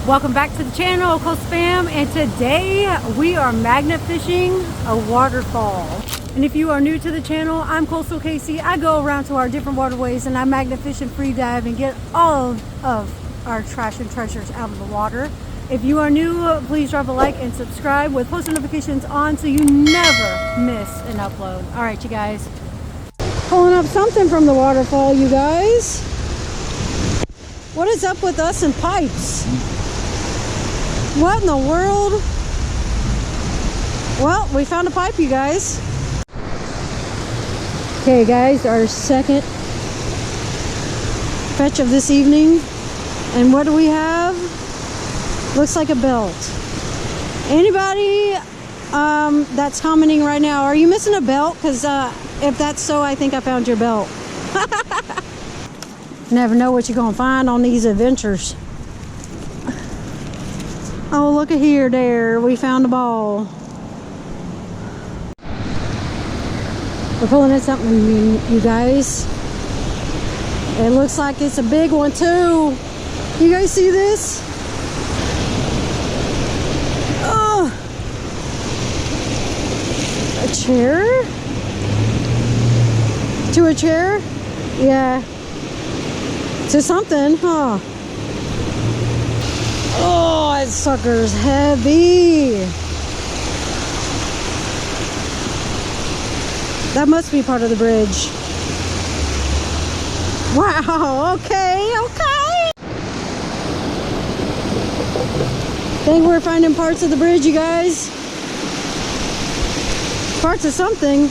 Welcome back to the channel, Coastal Fam, and today we are magnet fishing a waterfall. And if you are new to the channel, I'm Coastal Casey. I go around to our different waterways and I magnet fish and free dive and get all of our trash and treasures out of the water. If you are new, please drop a like and subscribe with post notifications on so you never miss an upload. All right, you guys. Pulling up something from the waterfall, you guys. What is up with us and pipes? What in the world? Well, we found a pipe, you guys. Okay, guys, our second fetch of this evening. And what do we have? Looks like a belt. Anybody that's commenting right now, are you missing a belt? Because if that's so, I think I found your belt. Never know what you're going to find on these adventures. Oh, look at here, there. We found a ball. We're pulling in something, you guys. It looks like it's a big one, too. You guys see this? Oh. A chair? To a chair? Yeah. To something, huh? Oh, that sucker's heavy. That must be part of the bridge. Wow, okay. Think we're finding parts of the bridge, you guys. Parts of something.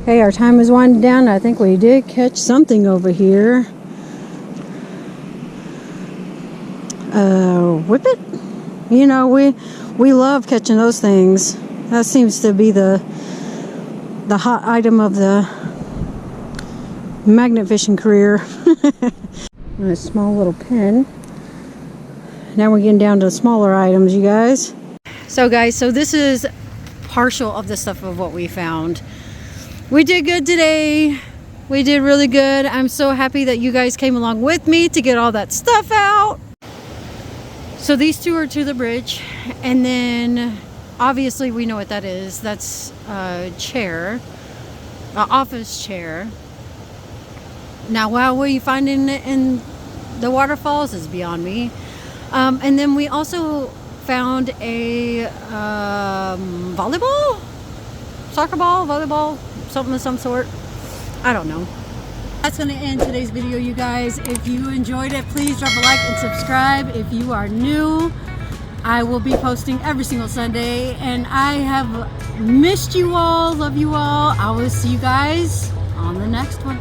Hey, our time is winding down. I think we did catch something over here. Whippet? You know, we love catching those things. That seems to be the hot item of the magnet fishing career. A small little pin. Now we're getting down to smaller items, you guys. So guys, this is partial of the stuff of what we found. We did good today. We did really good. I'm so happy that you guys came along with me to get all that stuff out. So these two are to the bridge. And then obviously we know what that is. That's a chair, an office chair. Now, what were you finding in the waterfalls is beyond me. And then we also found a volleyball? Soccer ball, volleyball, something of some sort. I don't know. That's going to end today's video, you guys. If you enjoyed it, please drop a like and subscribe. If you are new, I will be posting every single Sunday. And I have missed you all, love you all. I will see you guys on the next one.